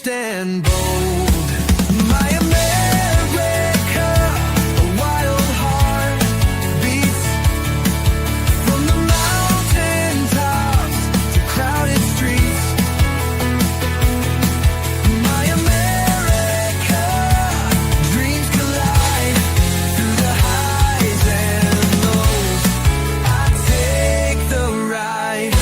unfinished and bold. My America, a wild heart beats from the mountain tops to crowded streets. My America, dreams collide through the highs and lows. I take the ride.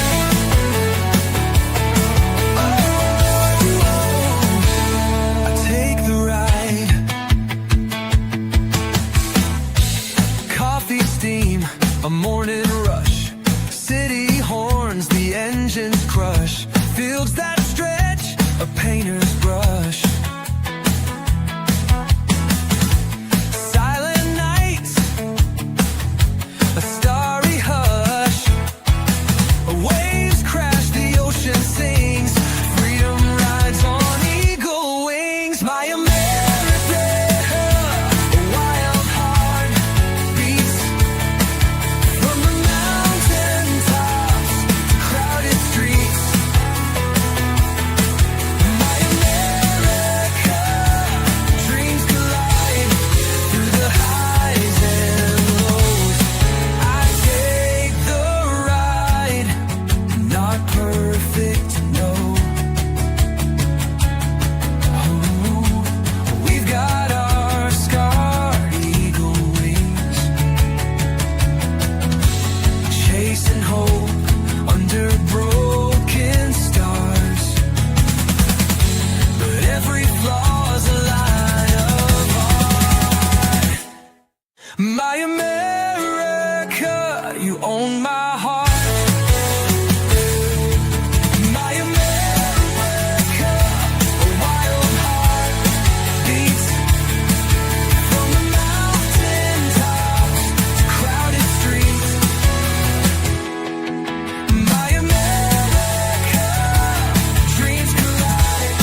I take the ride. Coffee steam, a morning rush. City horns, the engines crush. Fields that stretch, a painter's brush. Silent nights, a starry hush. Waves crash, the ocean sings. Freedom rides on eagle wings. My America, a wild heart beats from the mountain tops to crowded streets. My America, dreams collide through the highs and lows. I take the ride, not perfect, no. We've got our scarred eagle wings, chasing hope under broken stars. But every flaw's a line of art. My America, you own my heart. My America, a wild heart beats from the mountain tops to crowded streets. My America, dreams collide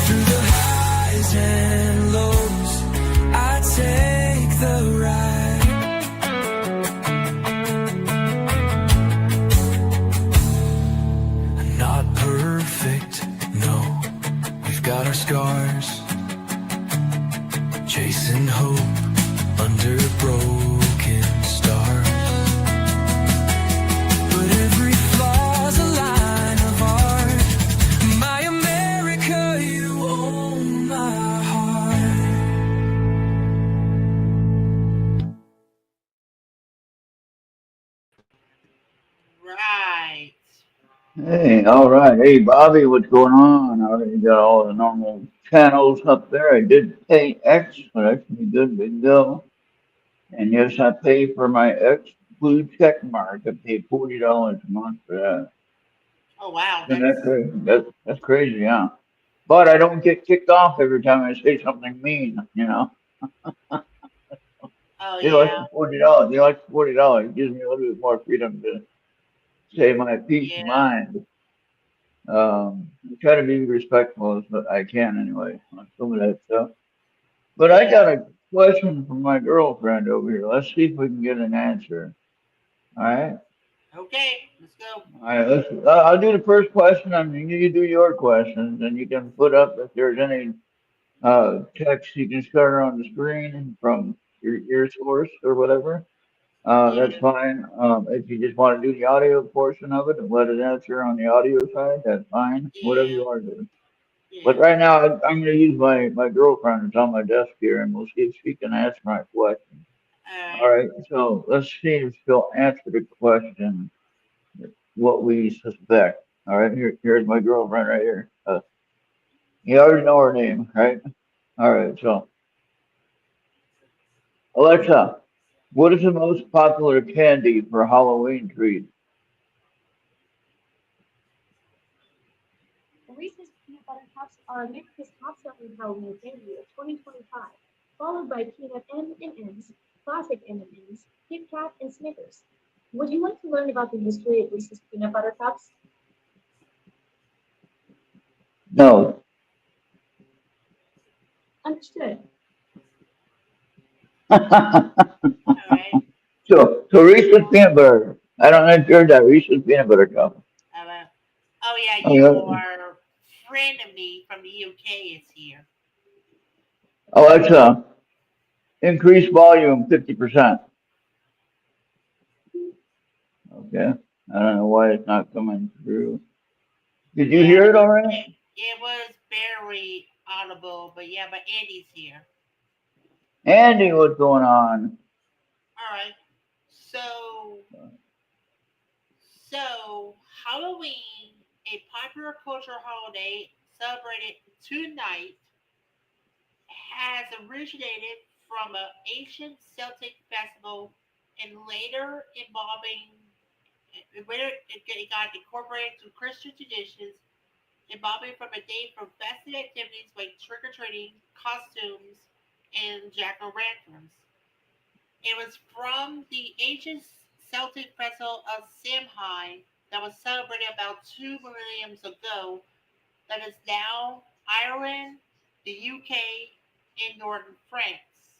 through the highs and lows. I take the ride. Not perfect, no. We've got our scars, chasing hope under broken stars. But every flaw's a line of art. My America, you own my heart. Right. Hey, all right. Hey, Bobby, what's going on? I already got all the normal channels up there. I did pay X, but that's pretty good, big go. And yes, I pay for my X blue check mark. I pay $40 a month for that. Oh wow, And that's that's crazy. That's crazy, yeah. But I don't get kicked off every time I say something mean, you know. oh You know, like yeah, $40. You know, like $40. It gives me a little bit more freedom to say my peace of yeah, mind. I try to be respectful as I can anyway on some of that stuff. But I yeah. got a question from my girlfriend over here. Let's see if we can get an answer. All right. Okay, let's go. All right. I'll do the first question. I mean, you do your questions, and you can put up if there's any text you can share on the screen from your source or whatever. Yeah, That's fine. If you just want to do the audio portion of it and let it answer on the audio side, that's fine. Whatever yeah, you want to do. But yeah. right now, I'm going to use my girlfriend who's on my desk here, and we'll see if she can answer my question. All All right. right. So let's see if she'll answer the question, what we suspect. All right. Here's my girlfriend right here. You already know her name, right? All right. So Alexa, what is the most popular candy for Halloween treats? Reese's peanut butter cups are America's top-selling Halloween candy of 2025, followed by peanut M&Ms, classic M&Ms, Kit Kat, and Snickers. Would you like to learn about the history of Reese's peanut butter cups? No. Understood. All right. So Reese's peanut butter. I don't know if you heard that Reese's peanut butter cup. Uh, oh yeah, Oh, you yeah. are friend of me from the UK is here. Oh, that's increased volume 50%. Okay. I don't know why it's not coming through. Did you Yeah, hear it all right? it was very audible, but yeah, but Andy's here. Andy, what's going on? All right. So, Halloween, a popular cultural holiday celebrated tonight, has originated from an ancient Celtic festival and later it got incorporated to Christian traditions, evolving from a day for festive activities like trick or treating, costumes, and jack o' lanterns. It was from the ancient Celtic festival of Samhain that was celebrated about 2 millenniums ago that is now Ireland, the UK, and northern France.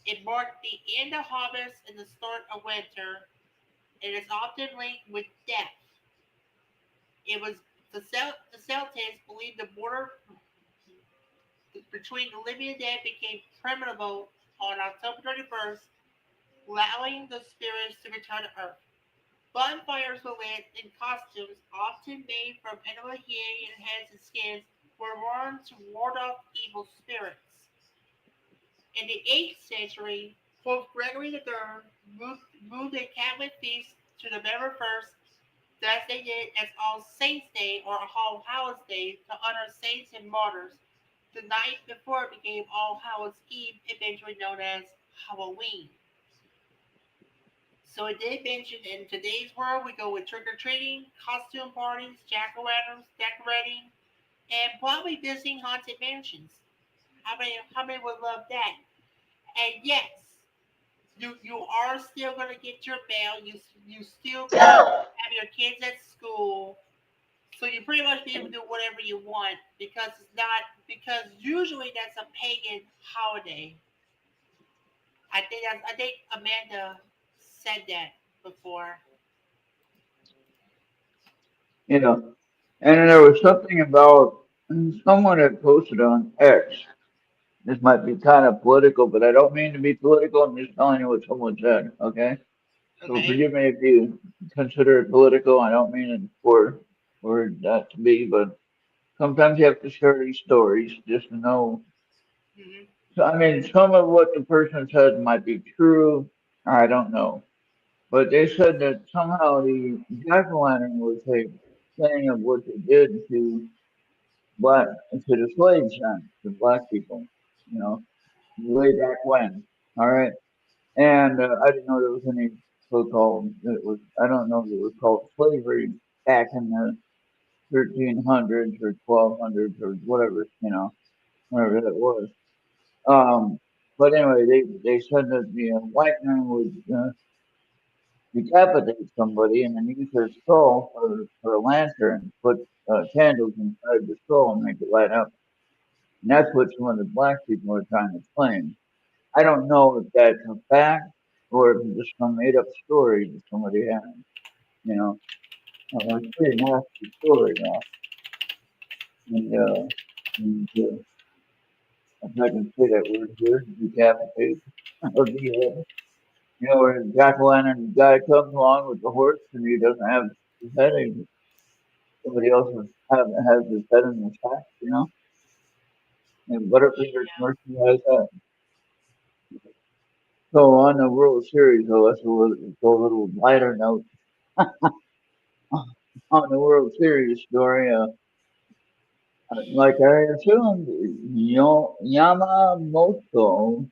It marked the end of harvest and the start of winter. It is often linked with death. It was the Celtics believed the border between the living and dead became permeable on October 31st, allowing the spirits to return to Earth. Bonfires were lit and costumes, often made from animal heads and skins, were worn to ward off evil spirits. In the 8th century, Pope Gregory III moved a Catholic feast to November 1st, designated as All Saints' Day or All Hallows' Day to honor saints and martyrs. The night before it became All Hallows' Eve, eventually known as Halloween. So it did mention in today's world, we go with trick or treating, costume parties, jack o' lanterns, decorating, and probably visiting haunted mansions. How many would love that? And yes, you are still gonna get your mail. You still can have your kids at school. So you pretty much be able to do whatever you want because it's not because usually that's a pagan holiday. I think Amanda said that before. You know, and then there was something about someone had posted on X. This might be kind of political, but I don't mean to be political. I'm just telling you what someone said. Okay. So Okay. forgive me if you consider it political. I don't mean it for that to be, but sometimes you have to share these stories just to know. Hmm. So, I mean, some of what the person said might be true. I don't know. But they said that somehow the jack-o'-lantern was a thing of what they did to black, to the slaves then, to black people, you know, way back when. All right. And I didn't know there was any so-called, it was, I don't know if it was called slavery back in the 1300s or 1200s or whatever, whatever that was. Um, but anyway, they said that the white man would decapitate somebody and then use their skull for a lantern, put candles inside the skull and make it light up. And that's what some of the black people are trying to claim. I don't know if that's a fact or if it's just some made up story that somebody had. You know, it's a pretty nasty story, though. And if I can say that word here, decapitate. Or the, where the jack-o'-lantern guy comes along with the horse and he doesn't have his head, somebody else has his head in the sack, and Butterfinger Yeah. commercial has that. So on the World Series, though, that's a little lighter note. On the World Series story, like I assumed, Yamamoto,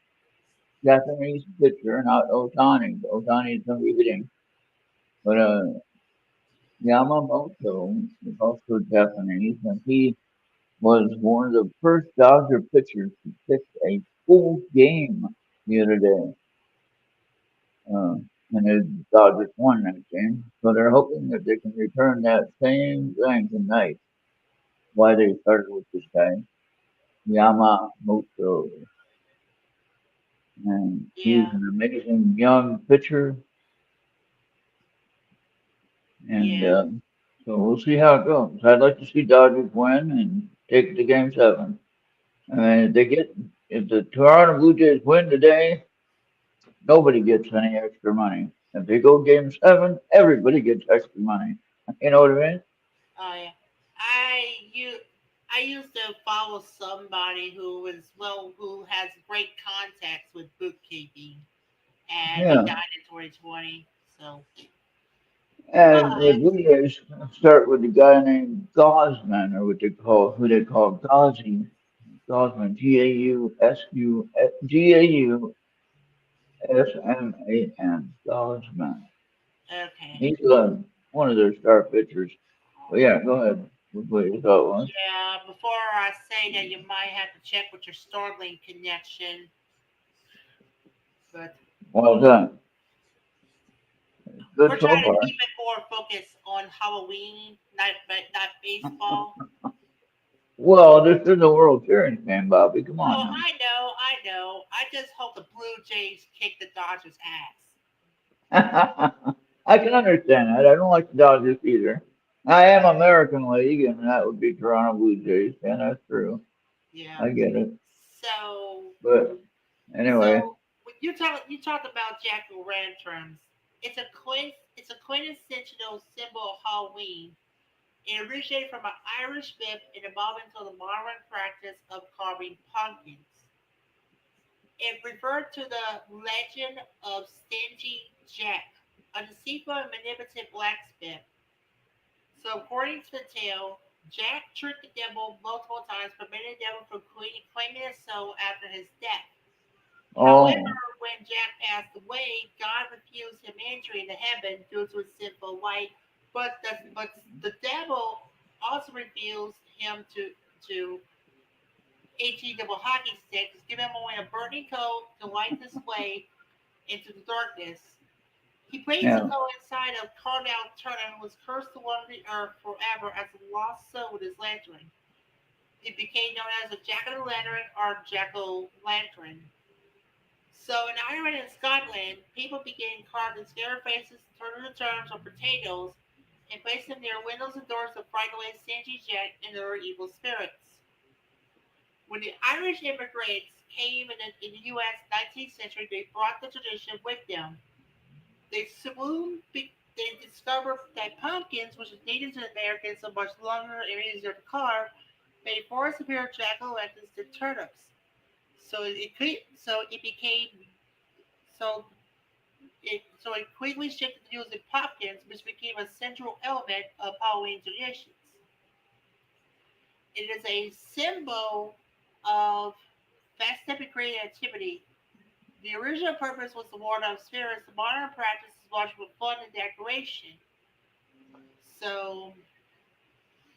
Japanese pitcher, not Otani. Otani is going to be hitting, but Yamamoto is also Japanese, and he was one of the first Dodger pitchers to pitch a full game the other day. Uh, and the Dodgers won that game. So they're hoping that they can return that same thing tonight. Why they started with this guy, Yamamoto. And he's Yeah. an amazing young pitcher. And Yeah. So we'll see how it goes. I'd like to see Dodgers win and take it to Game 7. I mean, if the Toronto Blue Jays win today, nobody gets any extra money. If they go Game 7, everybody gets extra money. You know what I mean? Oh yeah. I you I used to follow somebody who has great contacts with bookkeeping, and he Yeah. died in 2020. So, but And the Blue Jays start with a guy named Gosman, or what they call who they call Gauzy. Gosman, Gausman, Gosman. okay. He's one of their star pitchers. But yeah, go ahead with what you thought was. Yeah, before I say that, you might have to check with your Starlink connection. But Well done. we're Good so trying to far. keep it more focused on Halloween, not baseball. Well, this is a World Series game, Bobby. Come on Oh, now. I know. I just hope the Blue Jays kick the Dodgers' ass. I can understand that. I don't like the Dodgers either. I am American League, and that would be Toronto Blue Jays. Yeah, that's true. Yeah. I get it. So, But anyway, when you talked about jack o' lanterns. It's a quintessential symbol of Halloween. It originated from an Irish myth and evolved into the modern practice of carving pumpkins. It referred to the legend of Stingy Jack, a deceitful and manipulative blacksmith. So, according to the tale, Jack tricked the devil multiple times, preventing the devil from claiming his soul after his death. oh, However, when Jack passed away, God refused him entry into heaven due to his sinful life. But the devil also refused him to HE double hockey sticks, giving him only a burning coal to light his way into the darkness. He placed the yeah, coal inside of Carnell Turner and was cursed to wander the earth forever as a lost soul with his lantern. It became known as a Jack o' lantern or Jack o' lantern. So in Ireland and Scotland, people began carving scare faces, turtle turnips, or potatoes and placed them near windows and doors to frighten away Stingy Jack and other evil spirits. When the Irish immigrants came in the U.S. 19th century, they brought the tradition with them. They discovered that pumpkins, which is native to Americans so much longer and easier to carve, made far superior jack o' lanterns than turnips. So it became so it quickly shifted to using pumpkins, which became a central element of Halloween traditions. It is a symbol of festive and creativity. The original purpose was to ward off spirits. The modern practice is largely for fun and decoration. So,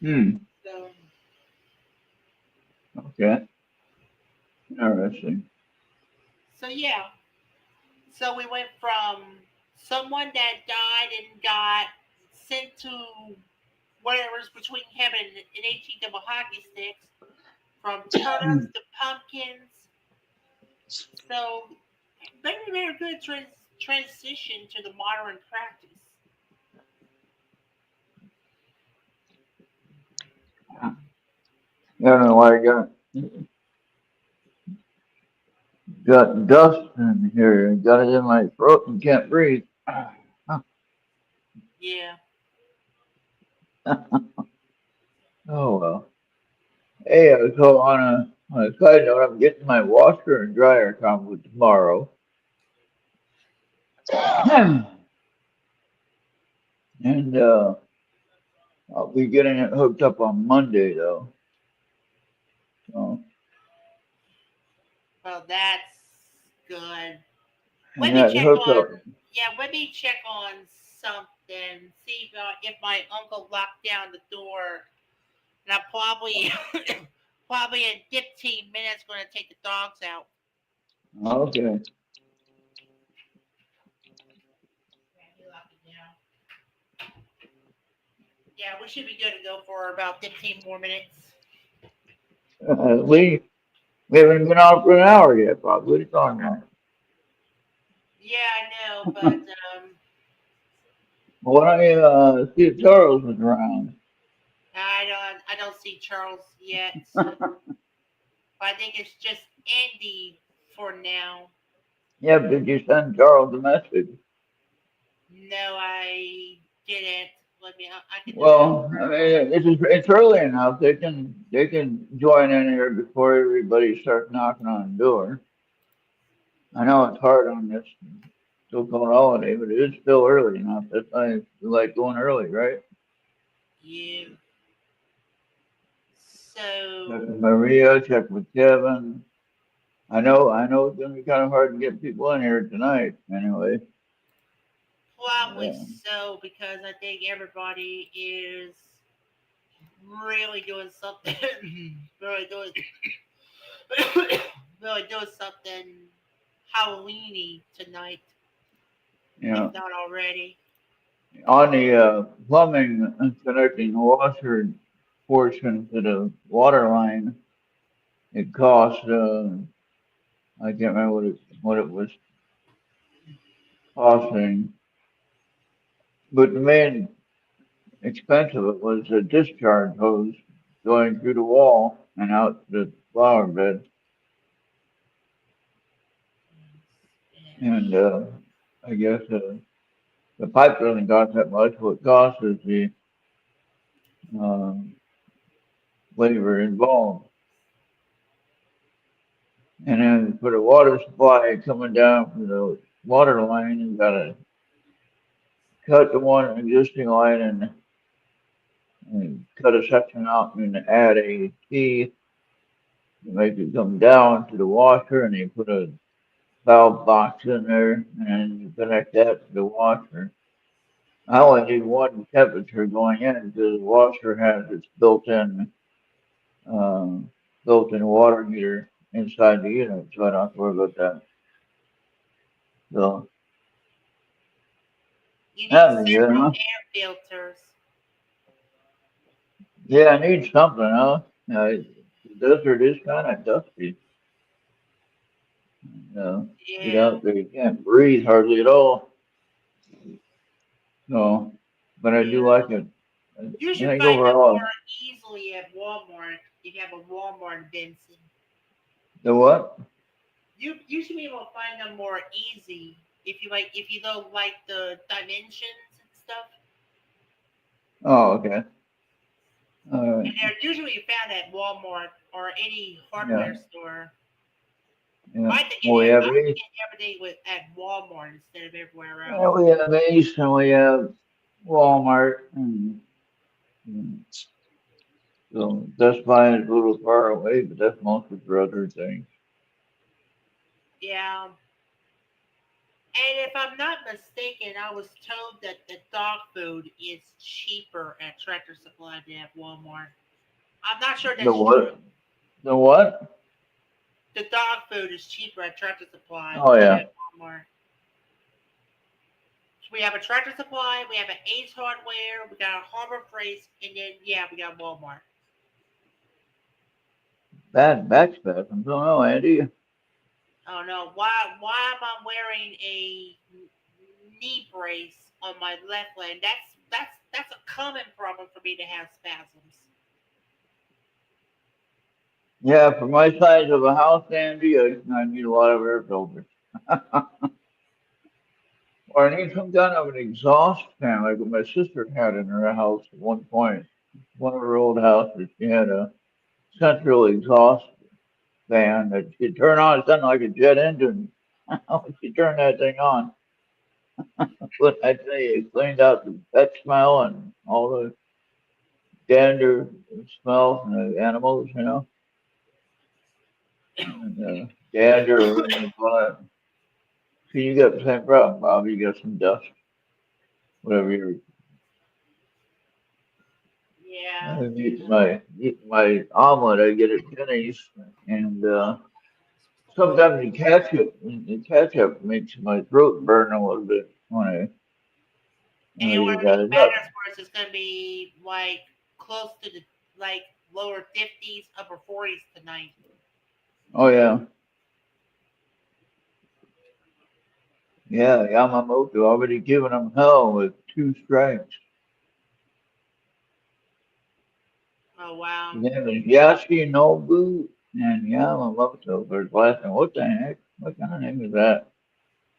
hmm, so, okay, interesting. so yeah. So we went from someone that died and got sent to whatever's between heaven and 18 double hockey sticks, from turnips to pumpkins. So very good transition to the modern practice. I don't know why I got dust in here. Got it in my throat and can't breathe. Yeah. Oh well. Hey, so on a side note, I'm getting my washer and dryer combo tomorrow, and I'll be getting it hooked up on Monday though. So Well, that's good. Let me yeah, it check hooked on. up. Yeah, let me check on something. See if my uncle locked down the door. And I probably probably in 15 minutes going to take the dogs out. Okay. Yeah, he locked it down. Yeah, we should be good to go for about 15 more minutes. We haven't been out for an hour yet, Bob. What are you talking about? Yeah, I know, but Well, I see if Charles was around. I don't see Charles yet. But I think it's just Andy for now. Yeah, but did you send Charles a message? No, I didn't. Let me. I can do that. Well, I mean, it's early enough. They can join in here before everybody starts knocking on the door. I know it's hard on this so-called holiday, but it is still early enough. That's why I like going early, right? You. Check So with Maria, check with Kevin. I know it's gonna be kind of hard to get people in here tonight. Anyway, probably yeah, so because I think everybody is really doing something. really doing. really doing something Halloweeny tonight, you if know, not already. on the plumbing and connecting the washer portion to the water line, it cost I can't remember what it was costing, but the main expense of it was a discharge hose going through the wall and out the flower bed. And I guess the pipe doesn't cost that much. What costs is the um, labor involved. And then for the water supply coming down from the water line, you gotta cut the one existing line and cut a section out and add a T to make it come down to the washer, and you put a valve box in there and you connect that to the washer. I only need one temperature going in because the washer has its um, built-in water heater inside the unit, so I don't have to worry about that. So You need that'd be good, several huh? air filters. Yeah, I need something, huh? The desert is kind of dusty. Get Yeah. out there, you can't breathe hardly at all. So, but I do Yeah. like it. You I should think find them more overall, easily at Walmart if you have a Walmart in Benson. the what? You should be able to find them more easy if you don't like the dimensions and stuff. Oh, okay. All right. And they're usually found at Walmart or any Yeah, hardware store. yeah. I think getting everything with at Walmart instead of everywhere else. We have Ace and we have Walmart, and so Best Buy is a little far away, but that's mostly for other things. Yeah. And if I'm not mistaken, I was told that the dog food is cheaper at Tractor Supply than at Walmart. I'm not sure The that's true. what? The what? The dog food is cheaper at Tractor Supply Oh than yeah, at Walmart. So we have a Tractor Supply, we have an Ace Hardware, we got a Harbor Freight, and then yeah, we got Walmart. bad back spasms. I don't know, Andy. Oh no, why am I wearing a knee brace on my left leg? That's a common problem for me to have spasms. Yeah, for my size of a house, Andy, I need a lot of air filters. Or I need some kind of an exhaust fan, like what my sister had in her house at one point. One of her old houses, she had a central exhaust fan that you turn on. It sounded like a jet engine. When you turn that thing on, but I tell you, it cleaned out the pet smell and all the dander smell from the animals, and dander, or whatever you call it. See, you got the same problem, Bob. You got some dust, whatever you're. Yeah. I eat my omelet. I get it pennies, and sometimes the ketchup makes my throat burn a little bit when I And where eat it that. matters for us is gonna be like close to the like lower 50s, upper 40s tonight. Oh yeah, yeah. Yamamoto already giving them hell with 2 strikes. Oh wow. His name is Yoshinobu and Yamamoto. We're laughing. What the heck? What kind of name is that?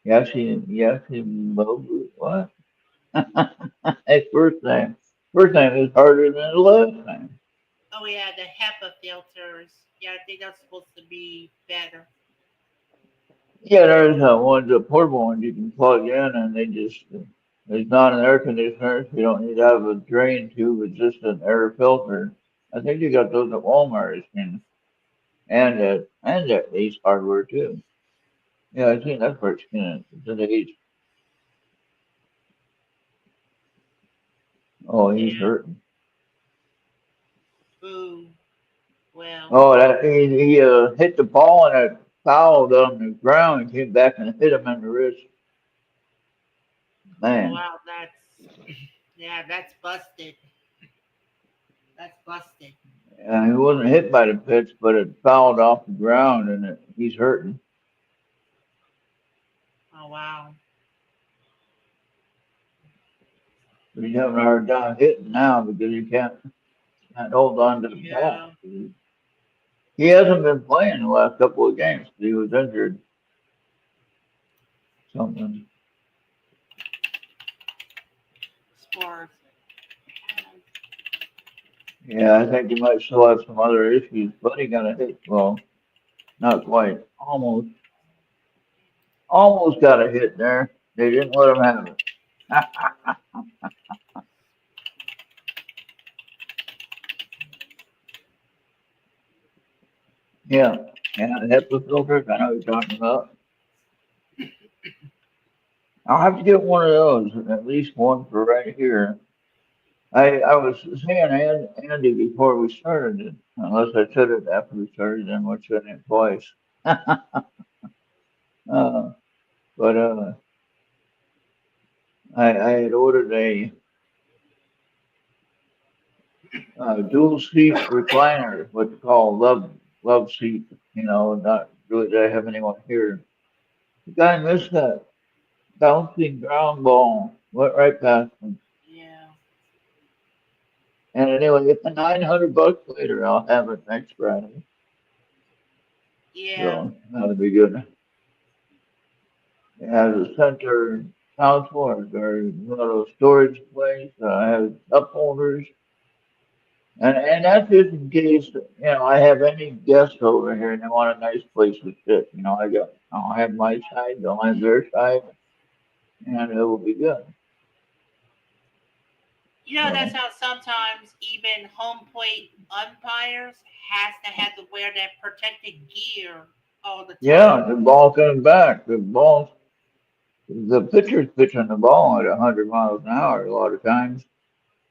Yoshinobu? What? His first name. First name is harder than his last name. Oh yeah, the HEPA filters. Yeah, I think that's supposed to be better. Yeah, there's ones, the portable ones you can plug in, and they just, it's not an air conditioner, so you don't need to have a drain tube, it's just an air filter. I think you got those at Walmart, and at Ace Hardware too. Yeah, I think that's where it's in. It's at Ace. Oh, he's Yeah. hurting. Ooh. Well. Oh, that he hit the ball and it fouled on the ground and came back and hit him in the wrist. Oh Man, wow, that's yeah, that's busted. That's busted. he wasn't hit by the pitch, but it fouled off the ground and he's hurting. Oh wow. But he's having a hard time hitting now because he can't hold on to the ball. Yeah. He hasn't been playing the last couple of games. He was injured. Something. Sports. Yeah, I think he might still have some other issues, but he got a hit. Well, not quite. Almost got a hit there. They didn't let him have it. Yeah, yeah, the HEPA filters. I know what you're talking about. I'll have to get one of those, at least one for right here. I was saying Andy before we started it, unless I said it after we started, then we're saying it twice. uh, but I had ordered a dual seat recliner, what they call love seat. Not really that I have anyone here. The guy missed that bouncing ground ball, went right past him. Yeah. And anyway, it's $900 later. I'll have it next Friday. Yeah. So that'll be good. It has a center console or one of those storage places. I have cup holders. And that's just in case, I have any guests over here and they want a nice place to sit. I'll have my side, they'll have their side, and it will be good. That's So, how sometimes even home plate umpires has to have to wear that protective gear all the time. yeah, the ball coming back. The pitcher's pitching the ball at 100 miles an hour a lot of times.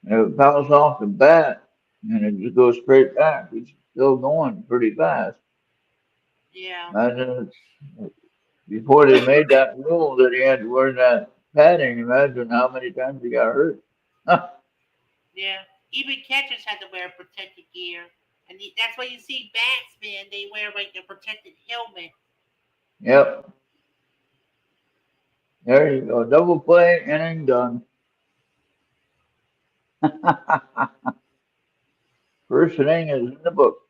And if it bounces off the bat and it just goes straight back, it's still going pretty fast. Yeah. Imagine before they made that rule that he had to wear that padding, imagine how many times he got hurt. Yeah. Even catchers had to wear protective gear. And that's why you see batsmen, they wear like a protected helmet. Yep, there you go. Double play, inning done. First inning is in the books.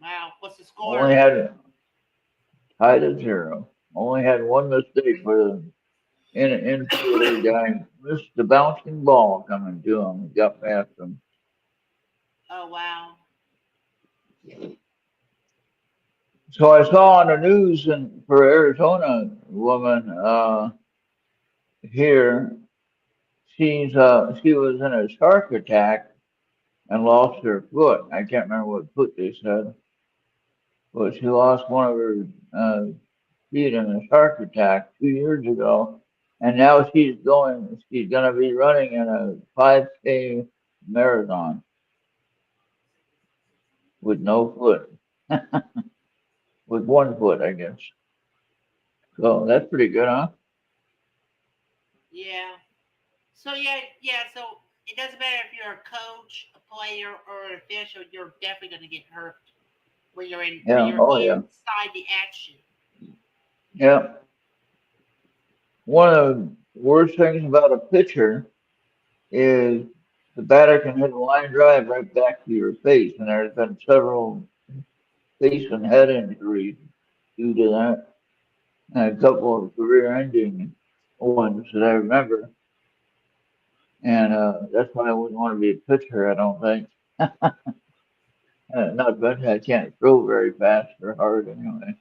Wow. What's the score? Only had tied at 0. Only had one mistake for the infielder guy. Missed the bouncing ball coming to him. Got past him. Oh, wow. So I saw on the news and for Arizona woman here, she was in a shark attack and lost her foot. I can't remember what foot they said, but she lost one of her feet in a shark attack 2 years ago, and now She's going to be running in a 5K marathon with no foot, with one foot, I guess. So that's pretty good, huh? Yeah. So, yeah. So it doesn't matter if you're a coach, a player, or an official, you're definitely going to get hurt when Yeah. you're Oh yeah. inside the action. Yeah. One of worst things about a pitcher is the batter can hit a line drive right back to your face, and there's been several face and head injuries due to that, and a couple of career-ending ones that I remember. And that's why I wouldn't want to be a pitcher, I don't think. Not much, I can't throw very fast or hard anyway.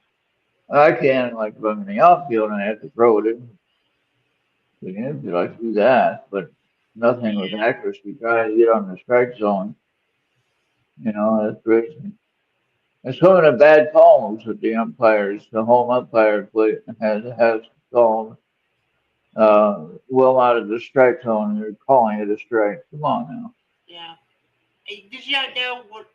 I can, like, if I'm in the outfield and I have to throw it in, the infield, I can do that, but nothing with Yeah. accuracy. Trying to get on the strike zone, that's crazy. And some of the bad calls that the umpires, the home umpire has called well out of the strike zone. They're calling it a strike. Come on now. Yeah. Hey, did you know what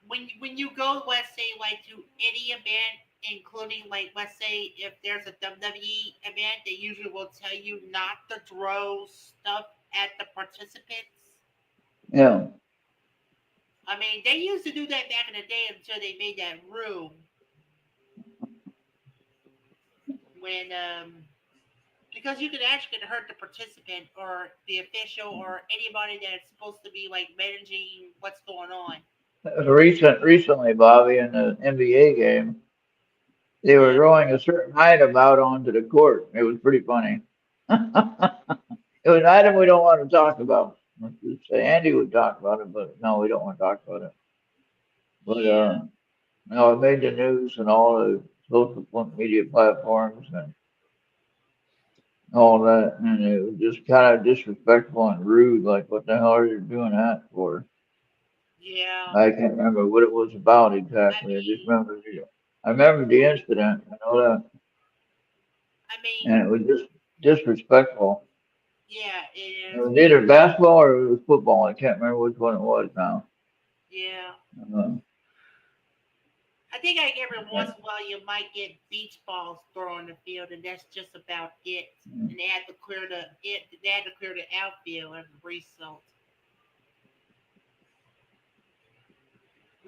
when you go, let's say, like to any event, including like let's say if there's a WWE event, they usually will tell you not to throw stuff at the participants. Yeah. I mean, they used to do that back in the day until they made that rule when because you can actually hurt the participant or the official or anybody that's supposed to be like managing what's going on. Recently, Bobby, in the NBA game, they were Yeah. throwing a certain item out onto the court. It was pretty funny. It was an item we don't want to talk about. Let's just say Andy would talk about it, but no, we don't want to talk about it. But Yeah. no, it made the news and all the social media platforms and all that, and it was just kind of disrespectful and rude. Like, what the hell are you doing that for? Yeah. I can't remember what it was about I exactly. mean, I remember the incident. I know that, I mean, and it was just disrespectful. yeah, it It is was because either basketball or it was football. I can't remember which one it was now. yeah, Uh, I think like every once in a while you might get beach balls thrown in the field, and that's just about it. And they had to clear they had to clear the outfield as a result.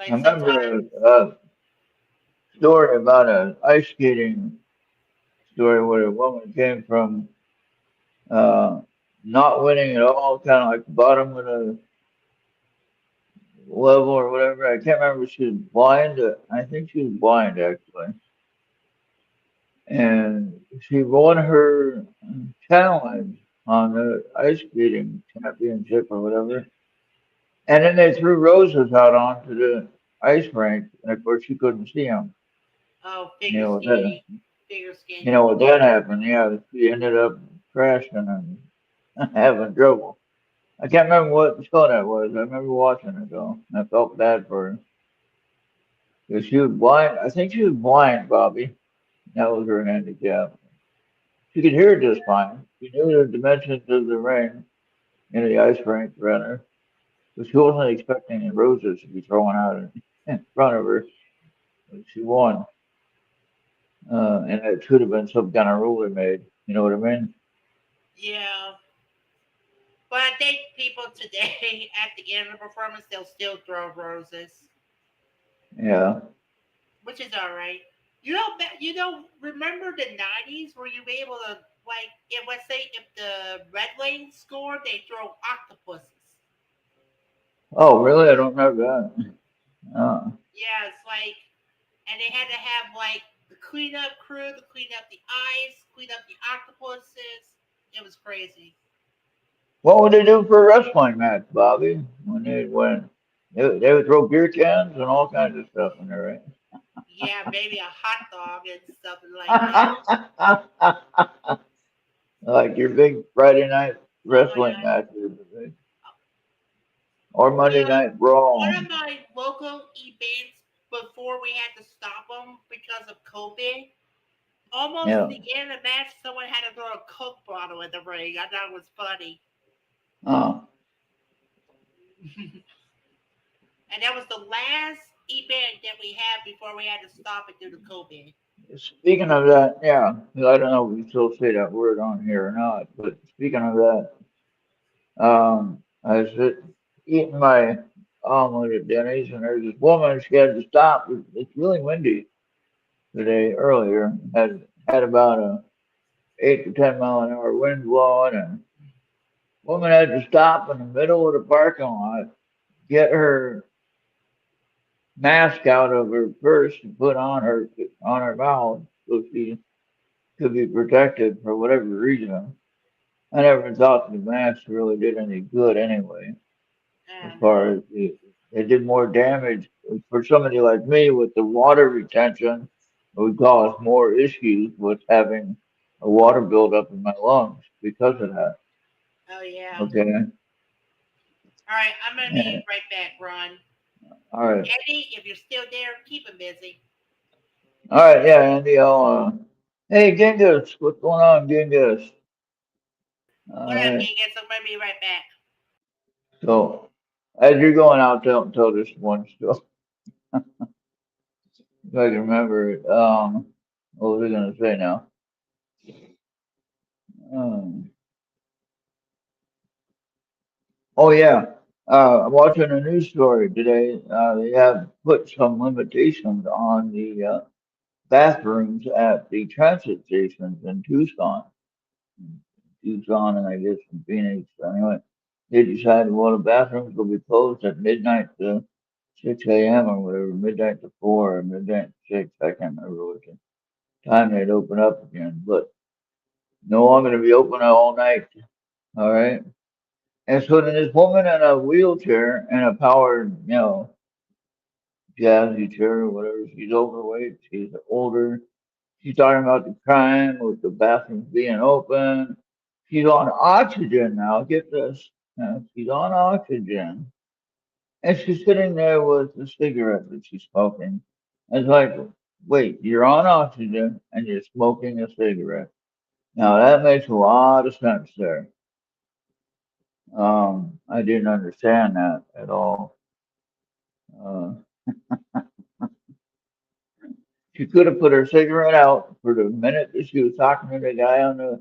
I Like remember sometimes, a story about an ice skating story where a woman came from uh, not winning at all, kind of like the bottom of the level or whatever. I can't remember if she was blind. I think she was blind actually. And she won her challenge on the ice skating championship or whatever. And then they threw roses out onto the ice rink, and of course she couldn't see them. oh, You figure know what that? skating, figure You skating. know what that happened? Yeah, she ended up crashing and having trouble. I can't remember what show that was. I remember watching it though. I felt bad for her because she was blind. I think she was blind, Bobby. That was her handicap. She could hear just fine. She knew the dimensions of the ring, the ice rink, rather. But she wasn't expecting the roses to be thrown out in front of her. But she won. And it should have been some kind of rule they made. You know what I mean? Yeah, but I think people today at the end of the performance they'll still throw roses, Yeah. which is all right. Remember the '90s where you were able to like, if let's say if the Red Wings scored, they throw octopuses. Oh, really? I don't remember that. Yeah, it's like, and they had to have like the cleanup crew to clean up the ice, clean up the octopuses. It was crazy. What would they do for a wrestling match, Bobby, when they win? They would throw beer cans and all kinds of stuff in there, Yeah, maybe a hot dog and something like that. right? Like your big Friday night Oh my wrestling god. matches, or Monday Well, night one brawl. of my local events before we had to stop them because of COVID, almost in Yeah. the end of the match, someone had to throw a Coke bottle in the ring. I thought it was funny. Oh. And that was the last event that we had before we had to stop it due to COVID. Speaking of that, yeah, I don't know if we still say that word on here or not, but speaking of that, I was eating my omelet at Denny's, and there's this woman. She had to stop. It's really windy today. Earlier, had about a 8 to 10 mile an hour wind blowing, and woman had to stop in the middle of the parking lot, get her mask out of her purse and put on her mouth so she could be protected for whatever reason. I never thought the mask really did any good anyway, as far as it did more damage for somebody like me with the water retention. It would cause more issues with having a water buildup in my lungs because of that. Oh yeah. Okay. All right, I'm gonna be Yeah. right back, Ron. All right. Eddie, if you're still there, keep him busy. All right. Yeah, Andy. Hey, Genghis, what's going on, Genghis? What All up, right. Genghis? I'm gonna be right back. So, as you're going out, tell this one story. If I can remember it. What was I gonna say now? Um, oh yeah. I'm watching a news story today. They have put some limitations on the bathrooms at the transit stations in Tucson, and I guess in Phoenix. Anyway, they decided, well, the bathrooms will be closed at midnight to 6 a.m. or whatever, midnight to 4 or midnight to 6. I can't remember which time they'd open up again, but no longer to be open all night. All right. And so then this woman in a wheelchair and a powered, jazzy chair or whatever, she's overweight, she's older. She's talking about the crime with the bathrooms being open. She's on oxygen now. Get this. She's on oxygen. And she's sitting there with a cigarette that she's smoking. And it's like, wait, you're on oxygen and you're smoking a cigarette. Now that makes a lot of sense there. I didn't understand that at all. Uh, she could have put her cigarette out for the minute that she was talking to the guy on the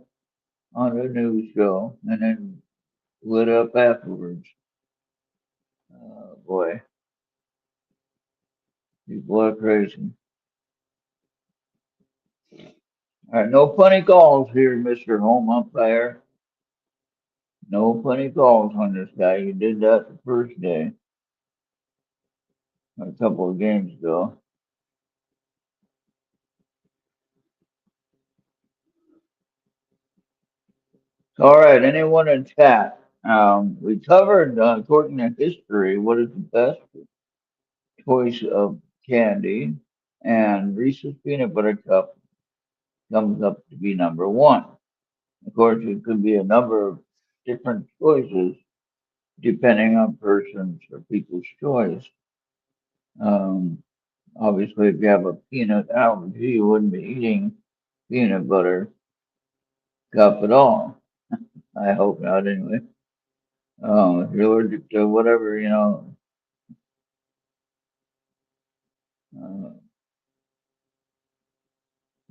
news show, and then lit up afterwards. Boy, people are crazy. All right, no funny calls here, Mr. Home Umpire. No funny calls on this guy. You did that the first day, a couple of games ago. All right, anyone in chat? We covered, according to history, what is the best choice of candy, and Reese's Peanut Butter Cup comes up to be number one. Of course, it could be a number of different choices depending on persons or people's choice. Um, Obviously, if you have a peanut allergy, you wouldn't be eating peanut butter cup at all. I hope not, anyway. If you're allergic to whatever, uh,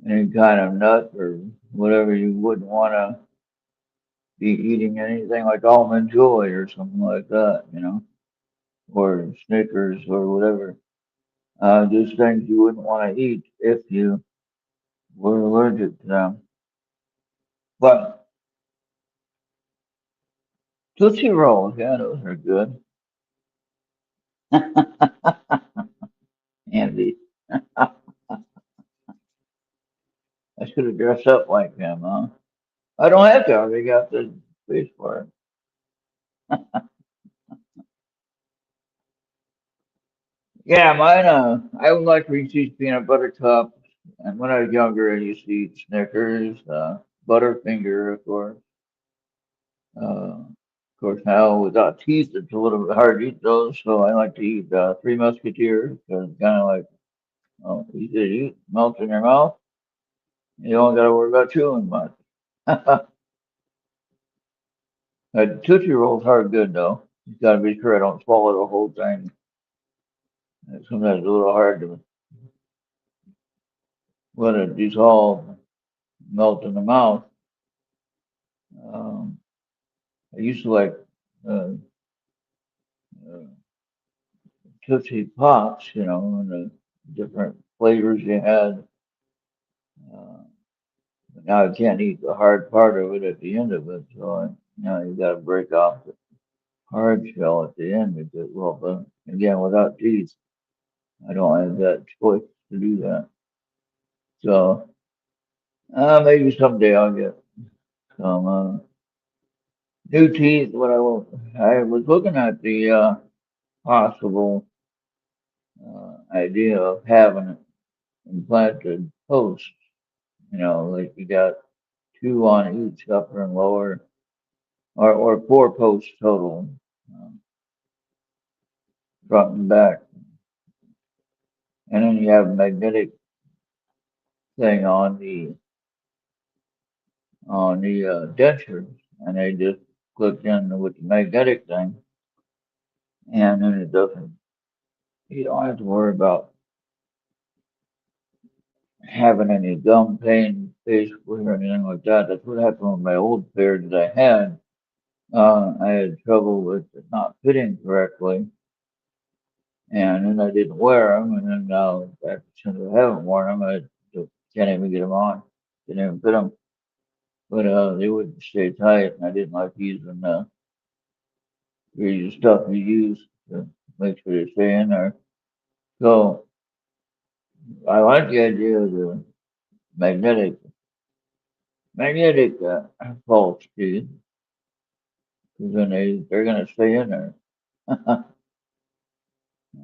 any kind of nut or whatever, you wouldn't want to be eating anything like almond joy or something like that, or Snickers or whatever. Just things you wouldn't want to eat if you were allergic to them. But Tootsie Rolls, yeah, those are good. Andy, I should have dressed up like him, huh? I don't have to. I already got the face for it. Yeah, mine. I would like Reese's peanut butter cup, and when I was younger, I used to eat Snickers, Butterfinger, of course. Of course, now without teeth, it's a little bit hard to eat those, so I like to eat Three Musketeers because it's kind of like, easy to eat, melts in your mouth. You don't got to worry about chewing much. Tootsie Rolls are good though. You got to be sure I don't swallow the whole thing. It's sometimes a little hard to let it dissolve, melt in the mouth. Um, I used to like uh, uh, Tootsie Pops, and the different flavors you had. Uh, Now I can't eat the hard part of it at the end of it, so you got to break off the hard shell at the end because, well, but again, without teeth, I don't have that choice to do that. So maybe someday I'll get some new teeth. I was looking at the possible idea of having implanted posts. Like you got two on each upper and lower, or four posts total, um, front and back, and then you have a magnetic thing on the dentures, and they just click in with the magnetic thing, and then it doesn't. You don't have to worry about having any gum pain, basically, or anything like that. That's what happened with my old pair that I had. I had trouble with it not fitting correctly, and then I didn't wear them, and then now, since I haven't worn them, I just can't even get them on. Can't even fit them. But they wouldn't stay tight, and I didn't like using the stuff you use to make sure they stay in there. So I like the idea of the magnetic magnetic pulse teeth, because then they're gonna stay in there.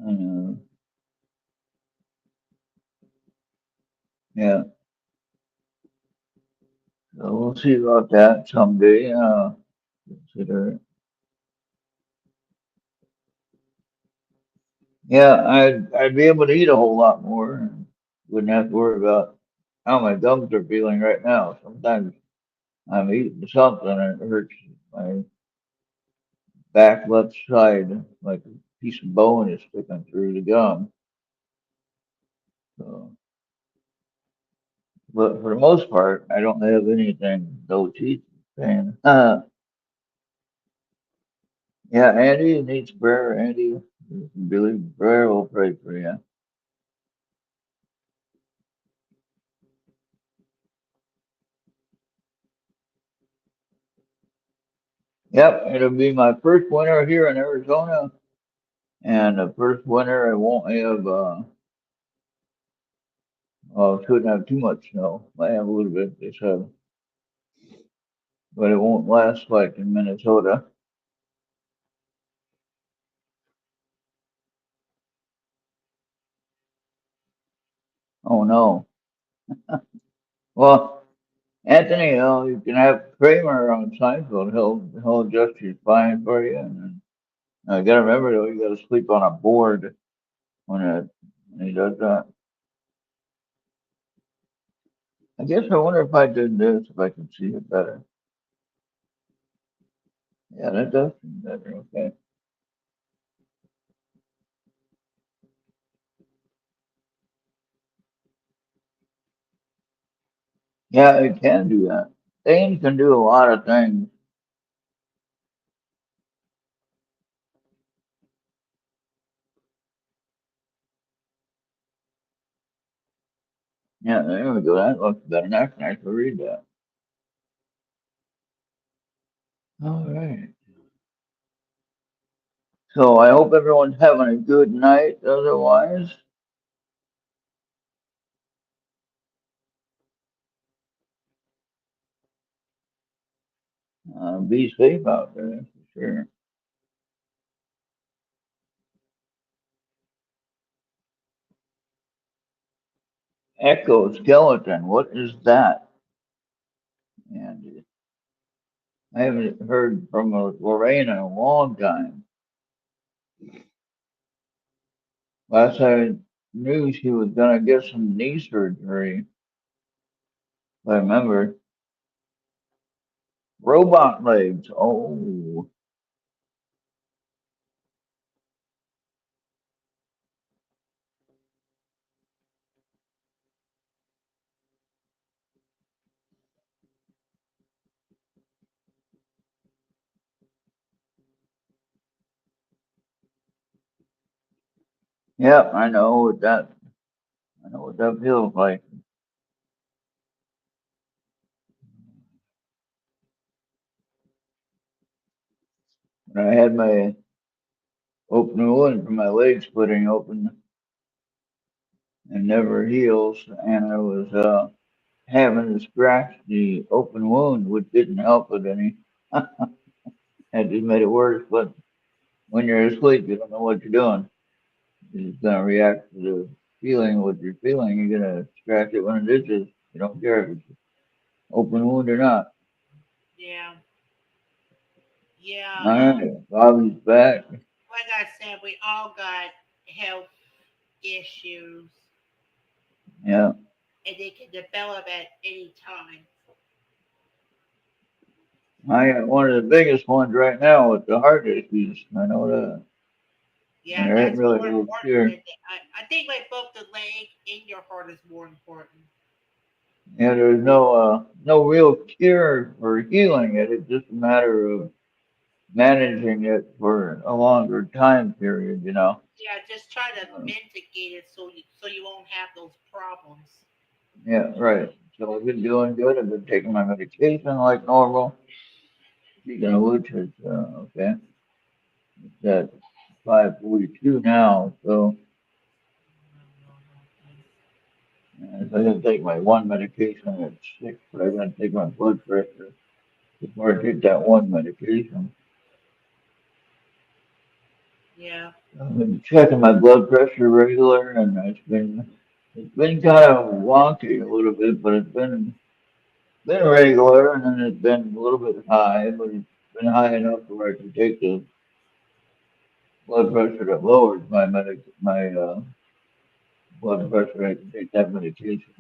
And, yeah, so we'll see about that someday. Consider it. Yeah, I'd be able to eat a whole lot more and wouldn't have to worry about how my gums are feeling right now. Sometimes I'm eating something and it hurts my back left side, like a piece of bone is sticking through the gum. So, but for the most part, I don't have anything, no teeth pain. Yeah, Andy needs prayer. Andy, Billy, prayer will pray for you. Yep, it'll be my first winter here in Arizona, and the first winter I won't have. Well, shouldn't have too much snow. I have a little bit, they said, but it won't last like in Minnesota. Oh no. Well, Anthony, you can have Kramer on Seinfeld. He'll adjust your spine for you, and then, you gotta remember though, you gotta sleep on a board when he does that. I guess I wonder if I did this, if I can see it better. Yeah, that does seem better. Okay. Yeah, it can do that. Things can do a lot of things. Yeah, there we go. That looks better. Now I can actually read that. All right. So I hope everyone's having a good night. Otherwise, be safe out there, that's for sure. Exoskeleton. What is that? And I haven't heard from Lorraine in a long time. Last I knew, she was gonna get some knee surgery. I remember robot legs. Oh, yep. I know what that feels like. when I had my open wound from my leg splitting open and never heals, and I was having to scratch the open wound, which didn't help it any. It just made it worse. But when you're asleep, you don't know what you're doing. You're just gonna react to the feeling what you're feeling. You're gonna scratch it when it itches. You don't care if it's open wound or not. Yeah. Yeah. All right, Bobby's back. Like I said, we all got health issues, Yeah, and they can develop at any time. I got one of the biggest ones right now with the heart issues. I know that. And Yeah, there ain't that's really more no important cure. than I think like both the leg and your heart is more important. Yeah, there's no real cure for healing it. It's just a matter of managing it for a longer time period, you know. Yeah, just try to Uh, mitigate it so you won't have those problems. yeah, right. So I've been doing good. I've been taking my medication like normal. Speaking of which, it's okay. It's at 5:42 now, so if I didn't take my one medication at 6, but I'm gonna take my blood pressure before I take that one medication. Yeah. I've been checking my blood pressure regular, and it's been kind of wonky a little bit, but it's been regular, and then it's been a little bit high, but it's been high enough where I can take the blood pressure that lowers my blood pressure. I can take that medication.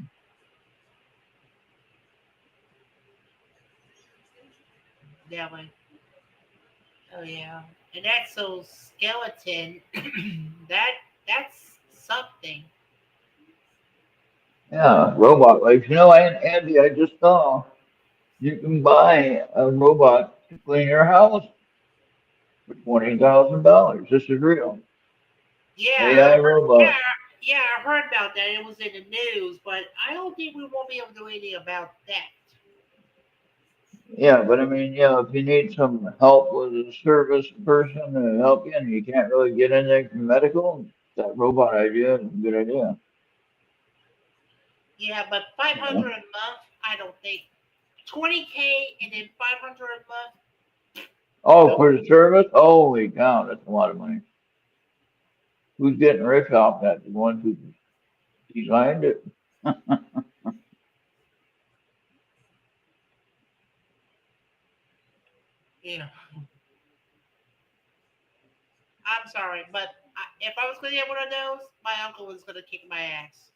That one. Oh yeah. And that's so skeleton. that that's something. Yeah, robot legs. Andy, I just saw you can buy a robot to clean your house for $20,000. This is real. Yeah, I AI heard. robot. Yeah, I heard about that. It was in the news, but I don't think we won't be able to do anything about that. Yeah, but I mean, yeah, if you need some help with a service person to help you and you can't really get anything from medical, that robot idea is a good idea. Yeah, but 500 You a month, I don't think. 20K and then 500 a month. Oh, Nope. for the service? Holy cow, that's a lot of money. Who's getting rich off that? The ones who designed it? Yeah. I'm sorry, but if I was going to get one of those, my uncle was going to kick my ass.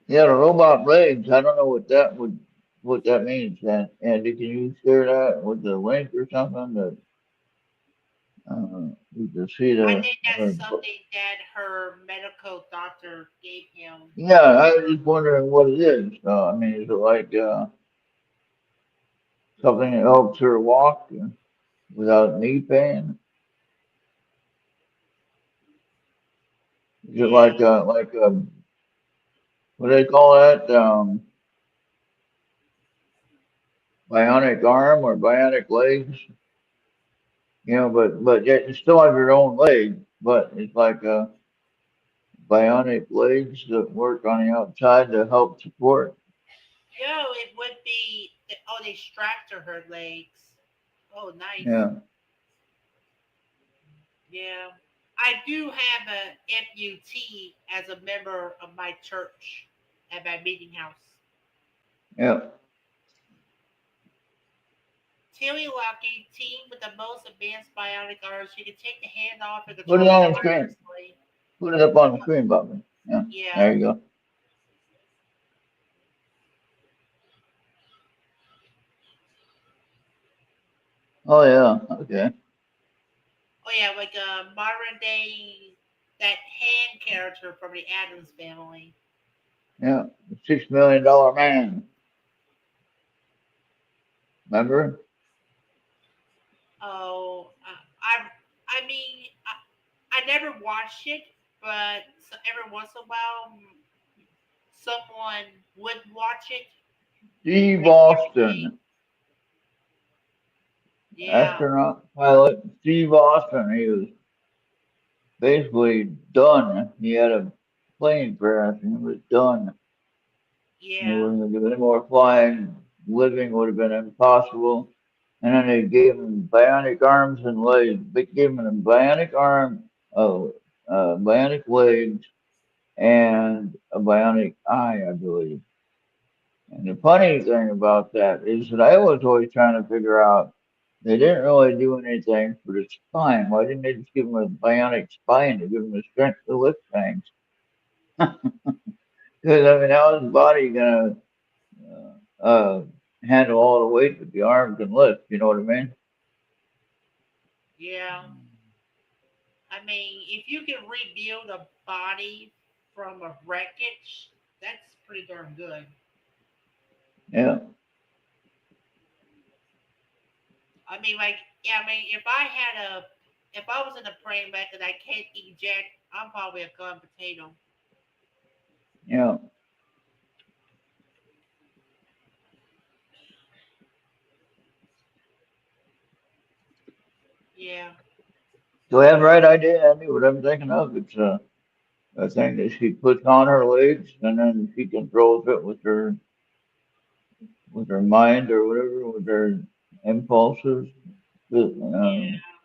Yeah, the robot legs. I don't know what that means. And Andy, can you share that with the link or something that we can see I the think that's something that her medical doctor gave him. yeah, I was just wondering what it is. I mean, is it like something that helps her walk without knee pain? Is it Yeah. like what do they call that? Bionic arm or bionic legs? But yet you still have your own leg, but it's like bionic legs that work on the outside to help support. No, it would be. Oh, they strapped to her legs. Oh, nice. Yeah, Yeah. I do have a FUT as a member of my church at my meeting house. yeah. Tilly Lucky, team with the most advanced bionic arms. You can take the hand off and Put it control it on the screen. wirelessly. Put it up on the screen, Bobby. Yeah, Yeah. there you go. Oh yeah, okay. Oh yeah, like a modern day that hand character from the Adams family. Yeah, the $6 million man. Remember? Oh, I mean, I never watched it, but every once in a while, someone would watch it. Steve Like every day. Austin. Yeah, astronaut pilot Steve Austin. He was basically done. He had a plane crash and he was done. He yeah, wasn't going to do any more flying. Living would have been impossible. And then they gave him bionic arms and legs. They gave him a bionic arm, bionic legs, and a bionic eye, I believe. And the funny thing about that is that I was always trying to figure out they didn't really do anything for the spine. Why didn't they just give him a bionic spine to give him the strength to lift things? Because I mean, how is his body gonna handle all the weight that the arm can lift? You know what I mean? yeah. I mean, if you can rebuild a body from a wreckage, that's pretty darn good. Yeah, I mean, like, yeah, I mean, if I was in a praying method, I can't eject, I'm probably a gun potato. yeah. Yeah, So I have the right idea. I knew what I'm thinking of. It's a thing that she puts on her legs, and then she controls it with her mind or whatever, with her impulses, the yeah.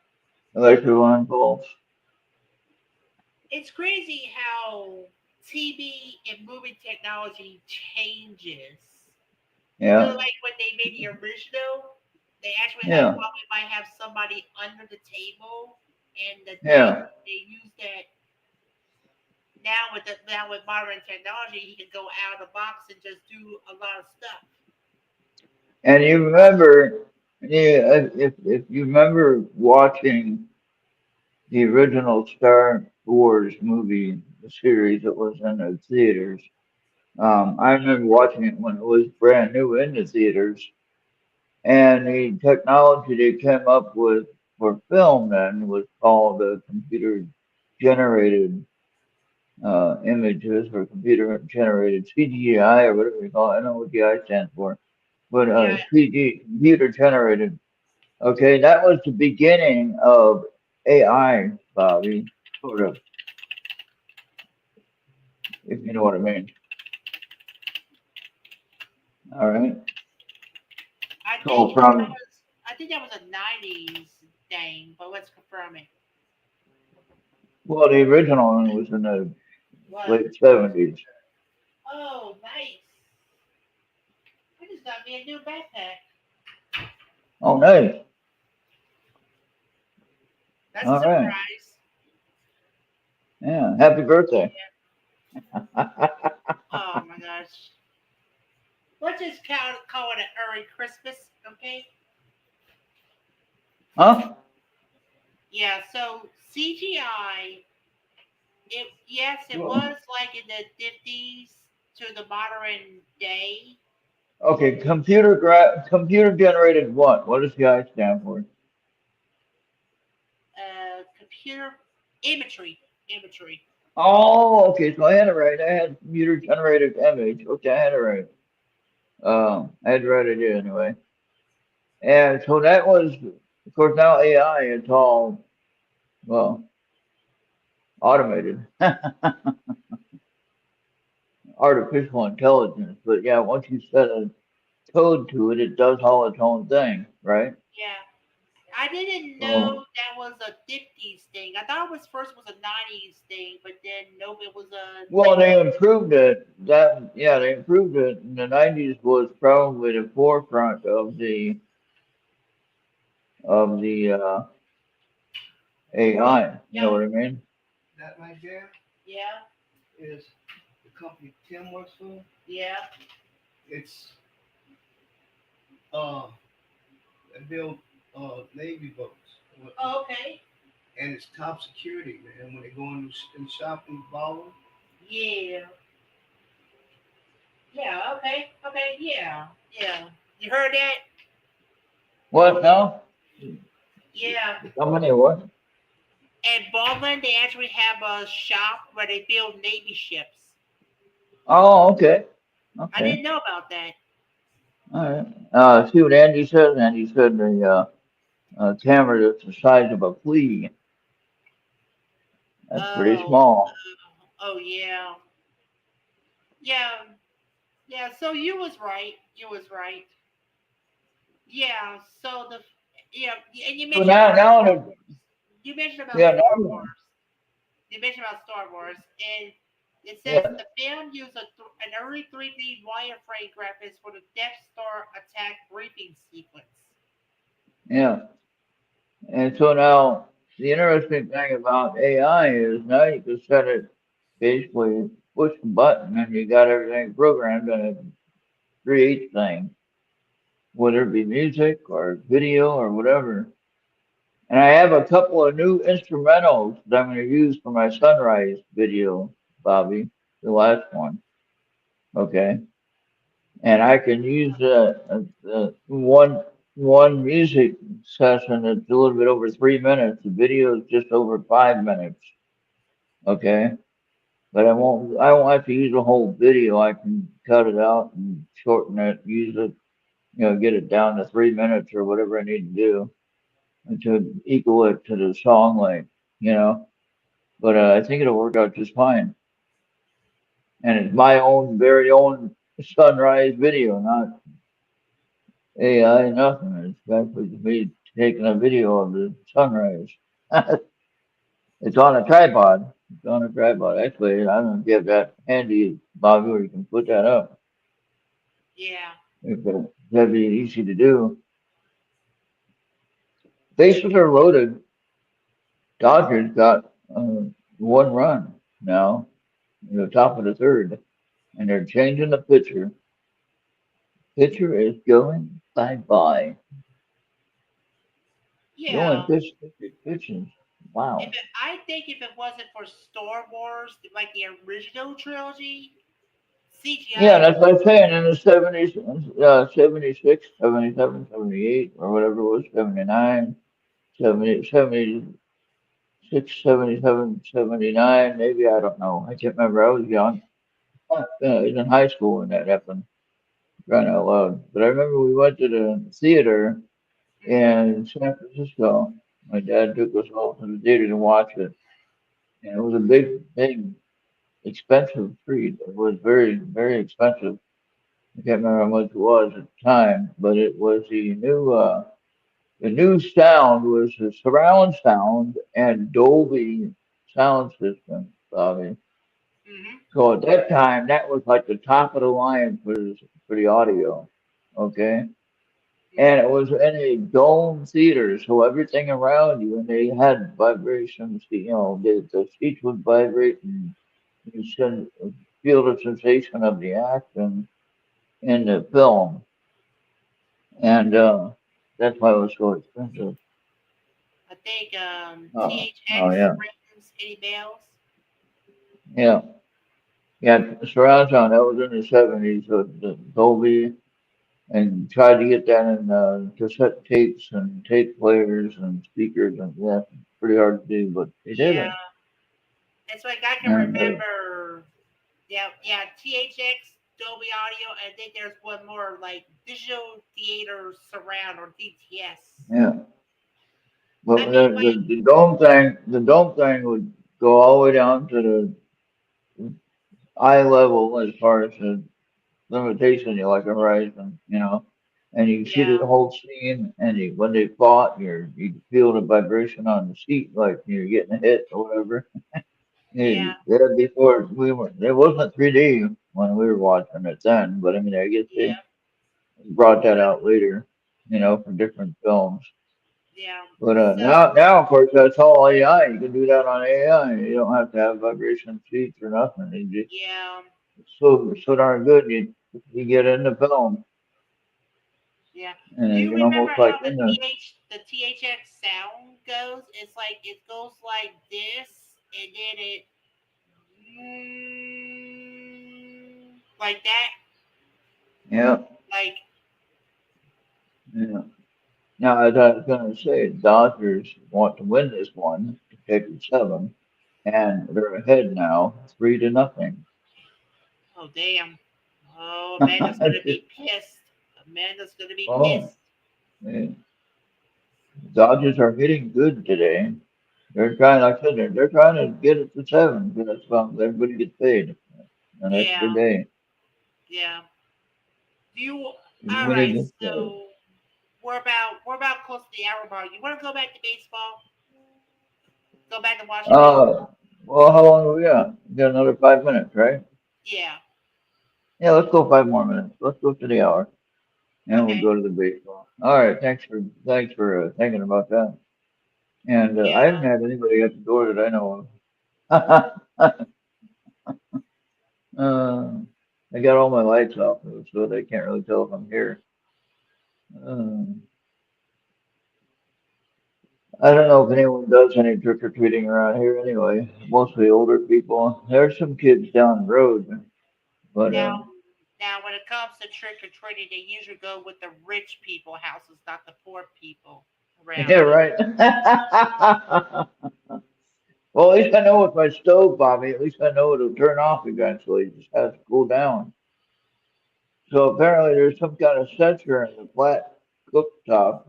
electrical impulse. It's crazy how TV and movie technology changes. You know, Yeah, like when they made the original, they actually had yeah, probably might have somebody under the table, and yeah. they use that now with modern technology, he can go out of the box and just do a lot of stuff. And you remember, yeah, if you remember watching the original Star Wars movie, the series that was in the theaters, I remember watching it when it was brand new in the theaters, and the technology they came up with for film then was called computer generated images or computer generated CGI or whatever you call it. I don't know what the I stands for, but Yeah, CG, computer generated. Okay, that was the beginning of AI, Bobby, sort of, if you know what I mean. All right. I So think from, I think that was a '90s thing, but let's confirm it. well, the original one was in the What? late 70s. Oh, nice. I just got me a new backpack. Oh, nice. That's a All right. surprise. Yeah. Happy birthday. Oh my gosh. Let's just call it an early Christmas, okay? Huh? Yeah. So CGI. Yes, it Well, was like in the 50s to the modern day. okay, computer generated what? What does the I stand for? Computer imagery, imagery. Oh, okay, so I had it right. I had computer generated image. Okay, I had it right. I had the right idea anyway. And so that was, of course, now AI, it's all, well, automated, artificial intelligence. But yeah, once you set a code to it, it does all its own thing, right? Yeah. I didn't So, know that was a 50s thing. I thought it was first was a 90s thing, but then nope, it was a well, they improved it. That, yeah, they improved it. In the 90s was probably the forefront of the AI. You know yeah, what I mean? That right there yeah, is the company Tim works for. yeah. It's uh they build navy boats, Oh, okay. and it's top security, man. When they go in shop and borrow, Yeah. Yeah, okay. Okay, yeah. Yeah. You heard that? What now? Yeah. The company what? At Baldwin, they actually have a shop where they build Navy ships. Oh, okay. I Okay. didn't know about that. All right. See what Andy said. Andy said the camera that's the size of a flea. That's pretty Oh, small. oh yeah, yeah, yeah. So you was right. You was right. Yeah. So the yeah, and you So mentioned now, about now, Star Wars. You mentioned about yeah, Star now, Wars. You mentioned about Star Wars, and it says yeah, the film used an early 3D wireframe graphics for the Death Star attack briefing sequence. yeah. And so now, the interesting thing about AI is now you can set it basically push the button and you got everything programmed and it creates things, whether it be music or video or whatever. And I have a couple of new instrumentals that I'm going to use for my sunrise video, Bobby, the last one. Okay. And I can use one music session that's a little bit over 3 minutes. The video is just over 5 minutes. Okay. But I won't have to use a whole video. I can cut it out and shorten it, use it, get it down to 3 minutes or whatever I need to do and to equal it to the song length, you know. But I think it'll work out just fine. And it's my own very own sunrise video, not AI, nothing. It's actually me taking a video of the sunrise. It's on a tripod. It's on a tripod. Actually, I don't know if you have that handy, Bobby, where you can put that up. Yeah. That'd be easy to do. Bases are loaded. Dodgers got one run now, in the top of the third, and they're changing the pitcher. Pitcher is going bye-bye. He only Yeah. pitched 50 pitches. If Wow. it, I think if it wasn't for Star Wars, like the original trilogy, Yeah, CGI. that's what I'm saying. In the 70s, 76, 77, 78, or whatever it was, 79, 70, 76, 77, 79, maybe, I don't know. I can't remember. I was young. I was in high school when that happened, crying out loud. But I remember we went to the theater Hmm. in San Francisco. My dad took us all to the theater to watch it. And it was a big, expensive treat. It was very, very expensive. I can't remember how much it was at the time, but it was the new sound was the surround sound and Dolby sound system, Bobby. Hmm. So at that time, that was like the top of the line for the audio. Okay. And it Hmm. was in a dome theater, so everything around you, and they had vibrations, the seats would vibrate and you should feel the sensation of the action in the film. And that's why it was so expensive. I think Oh THX yeah, rings any bells? yeah, yeah. Surround sound that was in the '70s. So the Dolby and tried to get that in cassette tapes and tape players and speakers, and yeah, pretty hard to do, but they did Yeah. it. It's like I can And remember. Yeah, yeah. THX, Dolby Audio, and then there's one more like Digital Theater Surround or DTS. yeah, but I mean, like, the dome thing would go all the way down to the eye level as far as the limitation you like a horizon, and you see the yeah, whole scene, and when they fought, you feel the vibration on the seat, like you're getting hit or whatever. yeah, Yeah, before it wasn't 3D when we were watching it then, but I mean, I guess they yeah, brought that out later, for different films. yeah. But So, now, of course, that's all AI. You can do that on AI. You don't have to have vibration seats or nothing. yeah, It's so darn good. You get in the film, yeah. Do and you you can remember almost like how in the the THX sound goes? It's like it goes like this, and then it like that, yeah, like yeah. Now, as I was going to say, Dodgers want to win this one to take the seven, and they're ahead now, 3-0. oh damn. Oh, Amanda's gonna be pissed. Amanda's gonna be Oh, pissed. yeah. Dodgers are hitting good today. They're trying, like I said, they're trying to get it to 7 because that's how everybody gets paid an extra Yeah, day. yeah. Do you? All When they right. get paid. So we're about close to the hour mark. You want to go back to baseball? Go back to watching Uh, baseball? well, how long do we got? We got another 5 minutes, right? Yeah. Yeah, let's go 5 more minutes. Let's go to the hour, and we'll Okay. go to the baseball. All right, thanks for thinking about that. And I Yeah. haven't had anybody at the door that I know of. I got all my lights off, so they can't really tell if I'm here. Uh, I don't know if anyone does any trick or treating around here anyway. Mostly older people. There's some kids down the road, but Now, now, when it comes to trick or treating, they usually go with the rich people houses, not the poor people yeah, around here. right. Well, at least I know with my stove, Bobby. At least I know it'll turn off eventually. It just has to cool down. So apparently, there's some kind of sensor in the flat cooktop.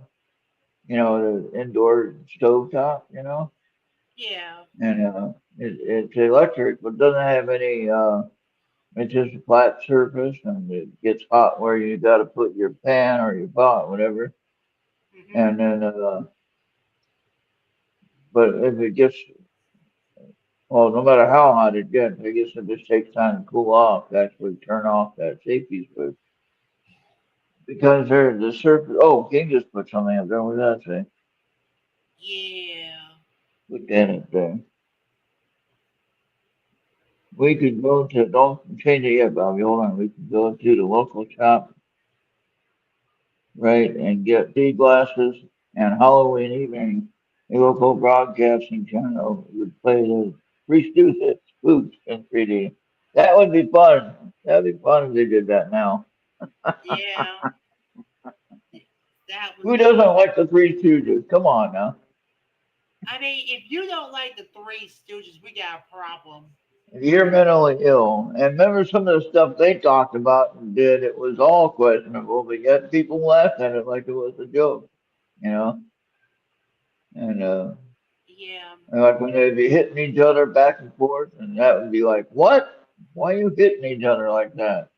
The indoor stove top. Yeah. And it's electric, but doesn't have any. It's just a flat surface, and it gets hot where you got to put your pan or your pot, whatever. Mhm. And then, but if it gets, well, no matter how hot it gets, I guess it just takes time to cool off. To actually turn off that safety switch because the surface. Oh, King just put something up there. What did that say? Yeah. Put that up there. We could go to. Don't change it yet, Bobby. Hold on. We could go to the local shop, right, and get tea glasses and Halloween evening, a local broadcasting channel would play the Three Stooges spooks in 3D. That would be fun. That'd be fun if they did that now. Yeah. That would Who be. doesn't like the Three Stooges? Come on now. I mean, if you don't like the Three Stooges, we got a problem. You're mentally ill. And remember some of the stuff they talked about and did, it was all questionable, but yet people laughed at it like it was a joke, you know? And Yeah. And like when they'd be hitting each other back and forth, and that would be like, what? Why are you hitting each other like that?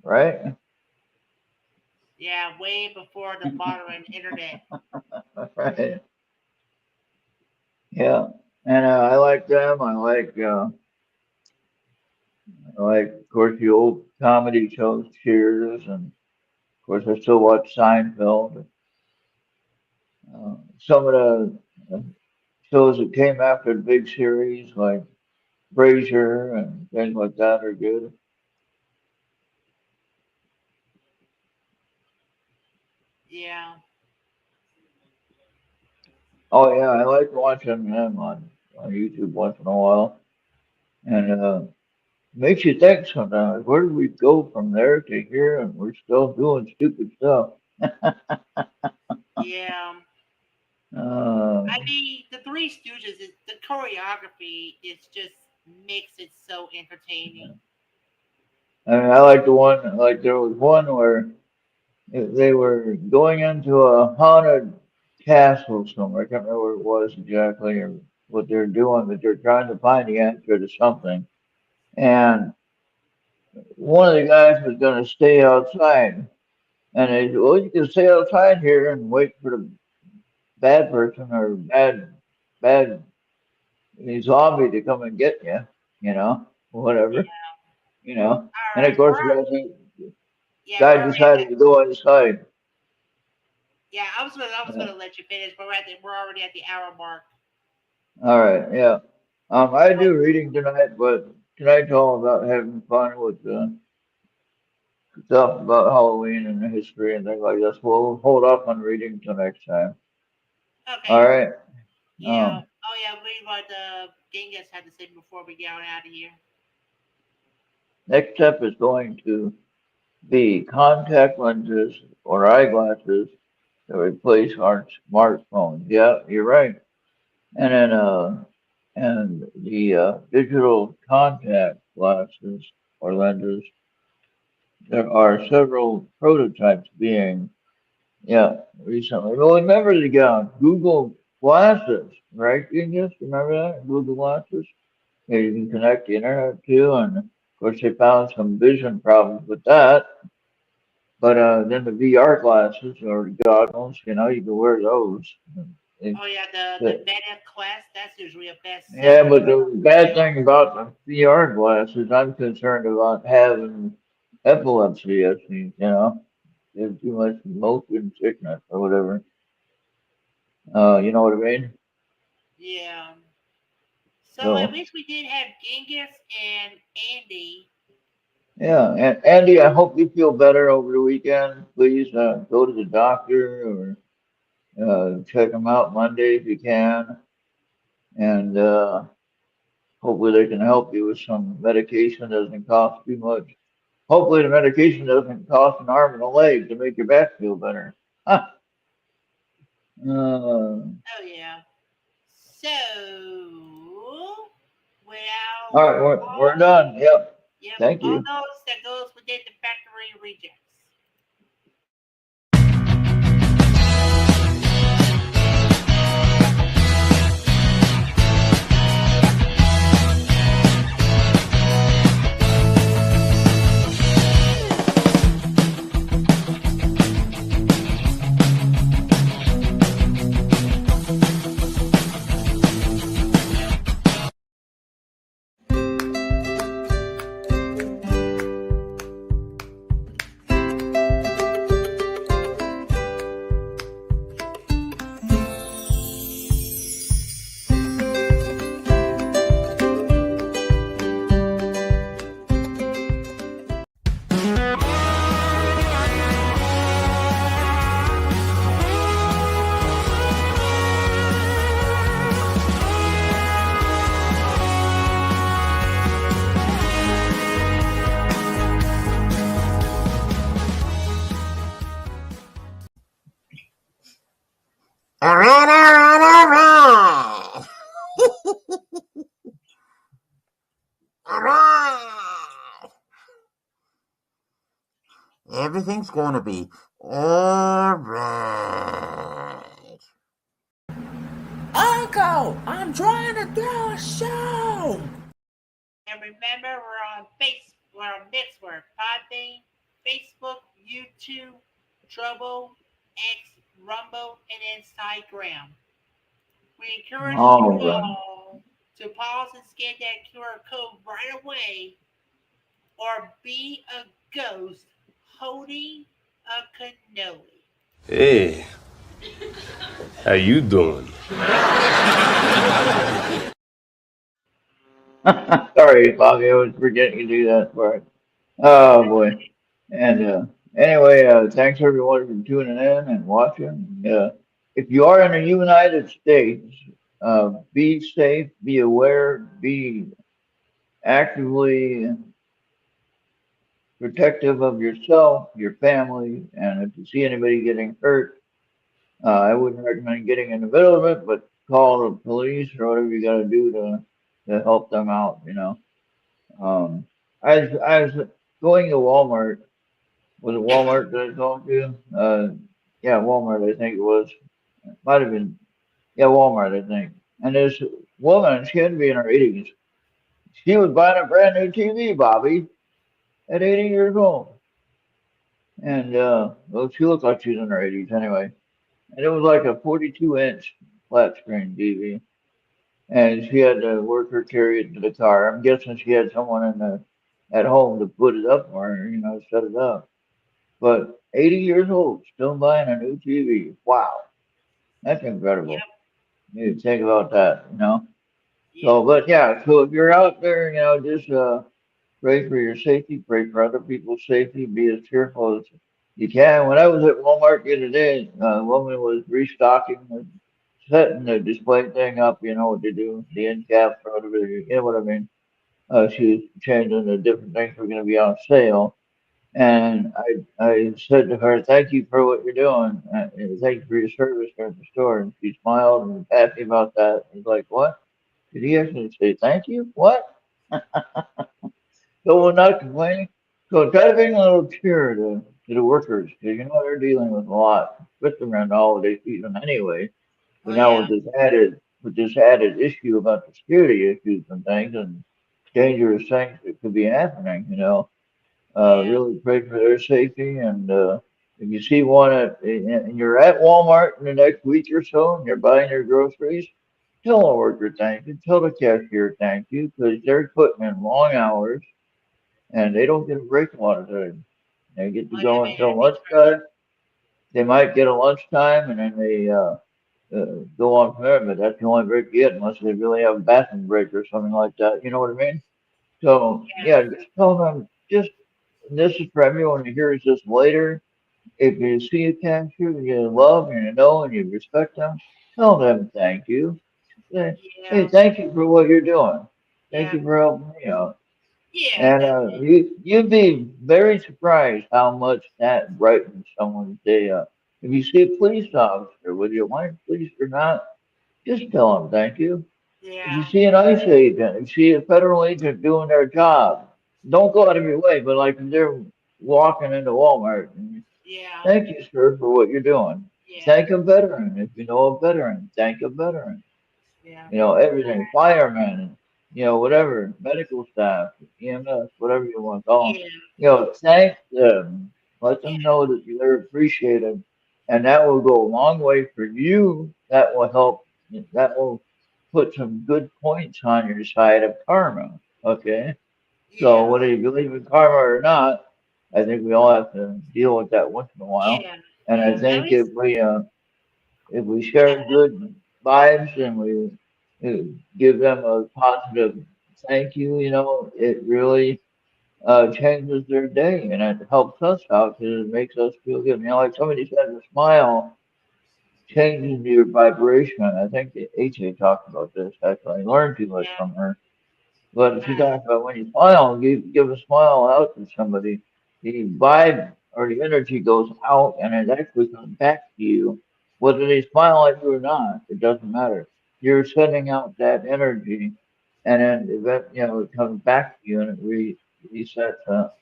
Right? Yeah. Way before the modern internet. Right. Yeah. And I like them. I like, of course, the old comedy shows, Cheers, and of course, I still watch Seinfeld. Some of the shows that came after the big series, like Frasier and things like that, are good. Yeah. Oh yeah, I like watching them on YouTube once in a while. And makes you think sometimes, where do we go from there to here? And we're still doing stupid stuff. Yeah. Uh, I mean, the Three Stooges is the choreography is just makes it so entertaining. I mean, I like the one, like there was one where they were going into a haunted castle somewhere. I can't remember what it was exactly or what they're doing, but they're trying to find the answer to something. And one of the guys was going to stay outside. And they said, well, you can stay outside here and wait for the bad person or bad zombie to come and get you, whatever, you know. All And of right, course, the we're guy already at decided that. to go inside. Yeah, I was gonna Yeah. let you finish, but we're already at the hour mark. All right, yeah. I But do reading tonight, but tonight's all about having fun with stuff about Halloween and the history and things like this. We'll hold off on reading till next time. All okay, right. yeah. Um, Oh yeah, read what the Genghis had to say before we get on out of here. Next step is going to be contact lenses or eyeglasses to replace our smartphones. Yeah, you're right. And then and the digital contact glasses or lenses, there are several prototypes being Yeah, recently. Well, remember the Google Glasses, right? Genius, remember that? Google Glasses? Yeah, you can connect the internet to, and of course they found some vision problems with that. But then the VR glasses or goggles, you can wear those. They- Oh yeah, the the- Meta Quest, that's usually a yeah, bestseller. but the bad thing about the VR glasses, I'm concerned about having epilepsy. I think, there's too much motion sickness or whatever. You know what I mean? Yeah. So at So, least we did have Genghis and Andy. yeah, and Andy, I hope you feel better over the weekend. Please go to the doctor or check him out Monday if you can, and hopefully they can help you with some medication that doesn't cost too much. Hopefully the medication doesn't cost an arm and a leg to make your back feel better. Huh. Uh, Oh yeah. So without all right, we're all done. Yep. yep, Thank all you. those that goes within the factory rejects. All right, all right, all right. All right. Everything's going to be all right. Uncle, I'm trying to throw a show. And remember, we're on Mixler, Podbean, Facebook, YouTube, Trouble, X, Rumble, and Instagram. We encourage you All right. all to pause and scan that QR code right away, or be a ghost holding a cannoli. Hey, how you doing? Sorry, Bobby, I was forgetting to do that part. Oh boy. And anyway, thanks everyone for tuning in and watching. If you are in the United States, be safe, be aware, be actively protective of yourself, your family, and if you see anybody getting hurt, I wouldn't recommend getting in the middle of it, but call the police or whatever you got to do to help them out. I was going to Walmart. Was it Walmart that I talked to? Yeah, Walmart, I think it was. Might have been, yeah, Walmart, I think. And this woman, she had to be in her 80s. She was buying a brand new TV, Bobby, at 80 years old. And, well, she looked like she was in her 80s anyway. And it was like a 42-inch flat screen TV. And she had to work her carry it to the car. I'm guessing she had someone at home to put it up for her, set it up. But 80 years old, still buying a new TV. Wow, that's incredible. Yep, You need to think about that. yep, So, but yeah, so if you're out there, just pray for your safety, pray for other people's safety, be as cheerful as you can. When I was at Walmart the other day, a woman was restocking, setting the display thing up, what to do, the end caps or whatever, you know what I mean. She was changing the different things were going to be on sale. And I said to her, thank you for what you're doing. And thank you for your service here at the store. And she smiled and was happy about that. I was like, what? Did he actually say thank you? What? So we're not complaining. So try to bring a little cheer to the workers, because you know they're dealing with a lot, with around the holiday season anyway. Oh But now yeah. with this added issue about the security issues and things and dangerous things that could be happening, Yeah. really pray for their safety. And if you see one and you're at Walmart in the next week or so and you're buying your groceries, tell the worker thank you, tell the cashier thank you, because they're putting in long hours and they don't get a break a lot of times. They get to Oh yeah, go man. until That's right. lunchtime. They might get a lunchtime and then they go on from there, but that's the only break you get unless they really have a bathroom break or something like that. You know what I mean? So Yeah. yeah, just tell them. Just and this is for everyone who hears this later. If you see a cashier you love and you know and you respect them, tell them thank you. Say, hey, Yeah. thank you for what you're doing. Thank Yeah. you for helping me out. Yeah. And Definitely. you'd be very surprised how much that brightens someone's day up. If you see a police officer, whether you're white police or not, just tell them thank you. If you Yeah. see an ICE agent, if you see a federal agent doing their job, don't go out of your way. But like if they're walking into Walmart, and Yeah. thank you, sir, for what you're doing. Yeah. Thank a veteran. If you know a veteran, thank a veteran. Yeah. Everything, firemen, whatever, medical staff, EMS, whatever you want to call them. Yeah. Thank them. Let Yeah. them know that they're appreciated. And that will go a long way for you. That will help. That will put some good points on your side of karma. Okay. So Yeah. whether you believe in karma or not, I think we all have to deal with that once in a while. Yeah. And I Yeah. At think least. if we Yeah. share good vibes and we give them a positive thank you, it really changes their day and it helps us out because it makes us feel good. Like somebody said, a smile changes your vibration. I think HA talked about this. Actually, I learned too much Yeah. from her. But she Right. talked about when you smile, give a smile out to somebody, the vibe or the energy goes out and it actually comes back to you. Whether they smile at you or not, it doesn't matter. You're sending out that energy and then it comes back to you and it resets up.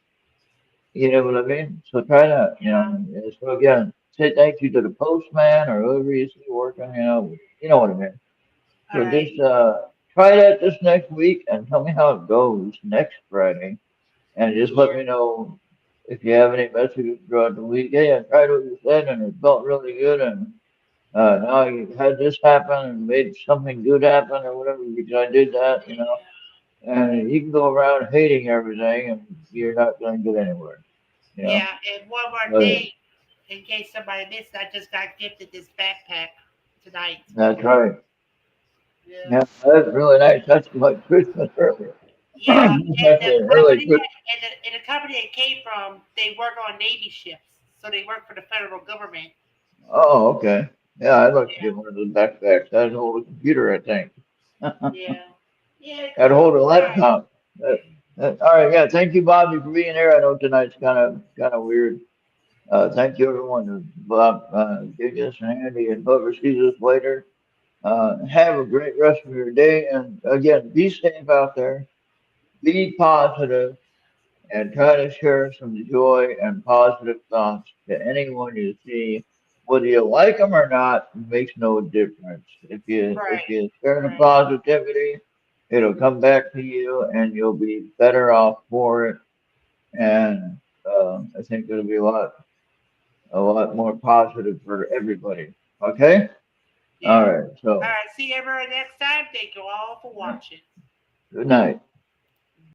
You know what I mean? So try that, Yeah. and so again, say thank you to the postman or whoever you see working, you know what I mean. All So right. just try that this next week and tell me how it goes next Friday. And just let Yeah. me know if you have any messages throughout the week. Hey, I tried what you said and it felt really good. And now you had this happen and made something good happen or whatever because I did that. And you can go around hating everything and you're not going to get anywhere, you know. Yeah. And one more But thing, in case somebody missed, I just got gifted this backpack tonight. that's right. Yeah. Yeah, that's really nice. That's like Christmas earlier. Yeah. And That's an early Christmas. the company it came from, they work on Navy ships, so they work for the federal government. Oh, okay. Yeah, I'd like to Yeah. get one of those backpacks. That'd hold a computer, I think. Yeah. Yeah. That'd Cool. hold a All right. laptop. All right, yeah. Thank you, Bobby, for being here. I know tonight's kind of weird. Thank you, everyone who gave us an handy and whoever sees us later. Have a great rest of your day, and again, be safe out there. Be positive and try to share some joy and positive thoughts to anyone you see. Whether you like them or not, makes no difference. If Right. you share the Right. positivity, it'll come back to you, and you'll be better off for it. And I think it'll be a lot more positive for everybody. Okay. All Yeah. right. All So right. See you everyone next time. Thank you all for watching. good night.